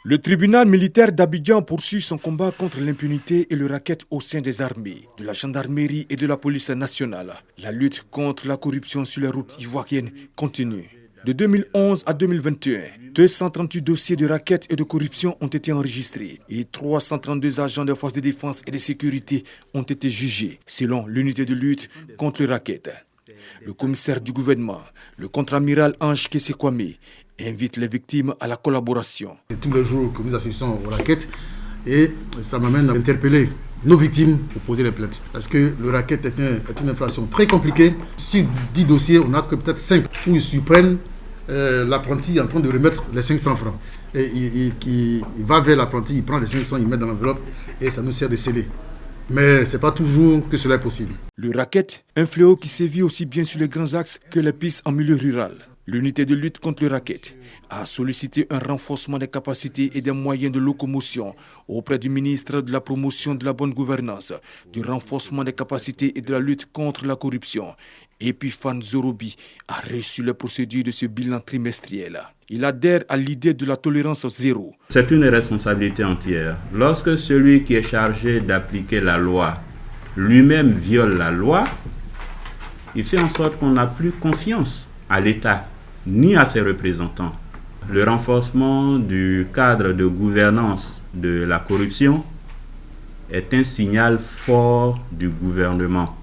Le tribunal militaire d'Abidjan poursuit son combat contre l'impunité et le racket au sein des armées, de la gendarmerie et de la police nationale. La lutte contre la corruption sur les routes ivoiriennes continue. De 2011 à 2021, 238 dossiers de racket et de corruption ont été enregistrés et 332 agents des forces de défense et de sécurité ont été jugés, selon l'unité de lutte contre le racket. Le commissaire du gouvernement, le contre-amiral Ange Kessekwame, invite les victimes à la collaboration. C'est tous les jours que nous assistons aux rackets et ça m'amène à interpeller nos victimes pour poser les plaintes. Parce que le racket est une infraction très compliquée. Sur 10 dossiers, on n'a que peut-être 5 où ils surprennent l'apprenti en train de remettre les 500 francs. Et il va vers l'apprenti, il prend les 500, il met dans l'enveloppe et ça nous sert de scellé. Mais ce n'est pas toujours que cela est possible. Le racket, un fléau qui sévit aussi bien sur les grands axes que les pistes en milieu rural. L'unité de lutte contre le racket a sollicité un renforcement des capacités et des moyens de locomotion auprès du ministre de la promotion de la bonne gouvernance, du renforcement des capacités et de la lutte contre la corruption. Epiphane Zorobi a reçu les procédures de ce bilan trimestriel. Il adhère à l'idée de la tolérance zéro. C'est une responsabilité entière. Lorsque celui qui est chargé d'appliquer la loi lui-même viole la loi, il fait en sorte qu'on n'a plus confiance à l'État ni à ses représentants. Le renforcement du cadre de gouvernance de la corruption est un signal fort du gouvernement.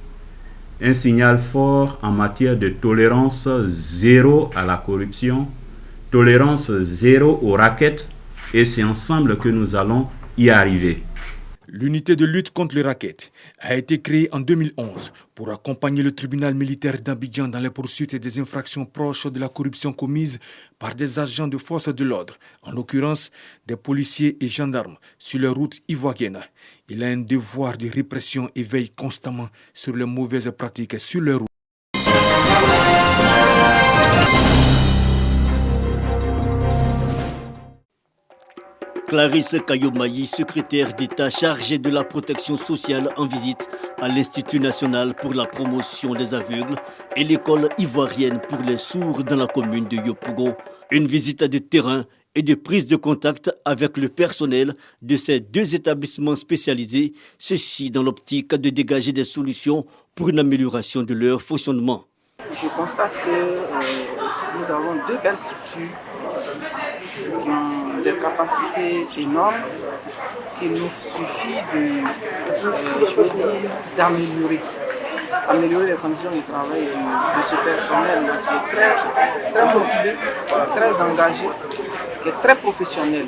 Un signal fort en matière de tolérance zéro à la corruption, tolérance zéro au racket, et c'est ensemble que nous allons y arriver. L'unité de lutte contre le racket a été créée en 2011 pour accompagner le tribunal militaire d'Abidjan dans les poursuites des infractions proches de la corruption commise par des agents de force de l'ordre, en l'occurrence des policiers et gendarmes sur les routes ivoiriennes. Il a un devoir de répression et veille constamment sur les mauvaises pratiques sur les routes. Clarisse Kayomayi, secrétaire d'État chargée de la protection sociale en visite à l'Institut national pour la promotion des aveugles et l'école ivoirienne pour les sourds dans la commune de Yopougon. Une visite de terrain et de prise de contact avec le personnel de ces deux établissements spécialisés, ceci dans l'optique de dégager des solutions pour une amélioration de leur fonctionnement. Je constate que nous avons deux belles structures qui ont des capacités énormes qu'il nous suffit d'améliorer les conditions de travail de ce personnel qui est très motivé, très engagé, qui est très professionnel.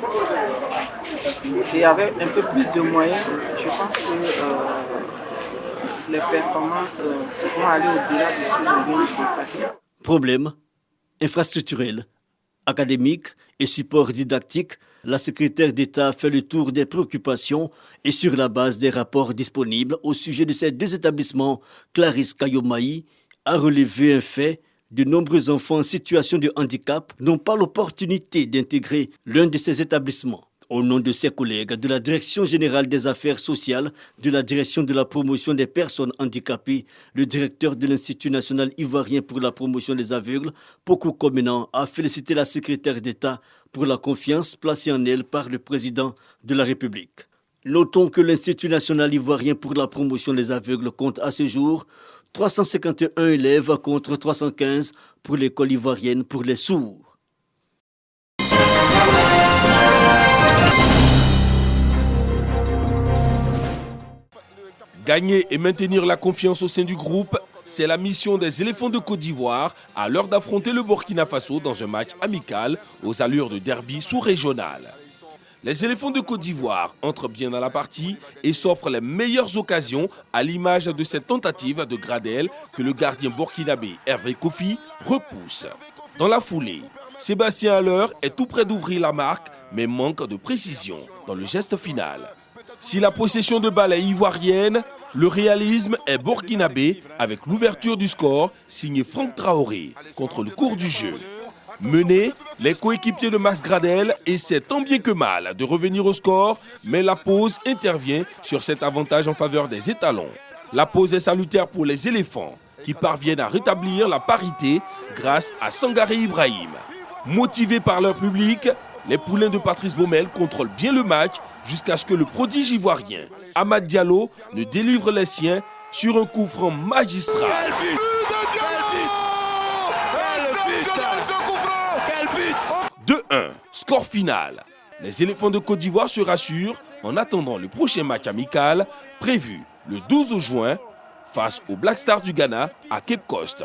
Et avec un peu plus de moyens, je pense que les performances vont aller au-delà de ce que nous venons de constater. Problème infrastructurel, académique et support didactique, la secrétaire d'État fait le tour des préoccupations et sur la base des rapports disponibles au sujet de ces deux établissements, Clarisse Kayomayi a relevé un fait: de nombreux enfants en situation de handicap n'ont pas l'opportunité d'intégrer l'un de ces établissements. Au nom de ses collègues de la Direction générale des affaires sociales, de la Direction de la promotion des personnes handicapées, le directeur de l'Institut national ivoirien pour la promotion des aveugles, Pokou Comenan, a félicité la secrétaire d'État pour la confiance placée en elle par le président de la République. Notons que l'Institut national ivoirien pour la promotion des aveugles compte à ce jour 351 élèves contre 315 pour l'école ivoirienne pour les sourds. Gagner et maintenir la confiance au sein du groupe, c'est la mission des éléphants de Côte d'Ivoire à l'heure d'affronter le Burkina Faso dans un match amical aux allures de derby sous-régional. Les éléphants de Côte d'Ivoire entrent bien dans la partie et s'offrent les meilleures occasions à l'image de cette tentative de Gradel que le gardien burkinabé Hervé Kofi repousse. Dans la foulée, Sébastien Haller est tout près d'ouvrir la marque mais manque de précision dans le geste final. Si la possession de balle est ivoirienne, le réalisme est burkinabé avec l'ouverture du score signé Franck Traoré contre le cours du jeu. Menés, les coéquipiers de Max Gradel essaient tant bien que mal de revenir au score, mais la pause intervient sur cet avantage en faveur des étalons. La pause est salutaire pour les éléphants qui parviennent à rétablir la parité grâce à Sangaré Ibrahim. Motivés par leur public, Les poulains de Patrice Baumel contrôlent bien le match jusqu'à ce que le prodige ivoirien Amad Diallo ne délivre les siens sur un coup franc magistral. 2-1, score final. Les éléphants de Côte d'Ivoire se rassurent en attendant le prochain match amical prévu le 12 juin face aux Black Stars du Ghana à Cape Coast.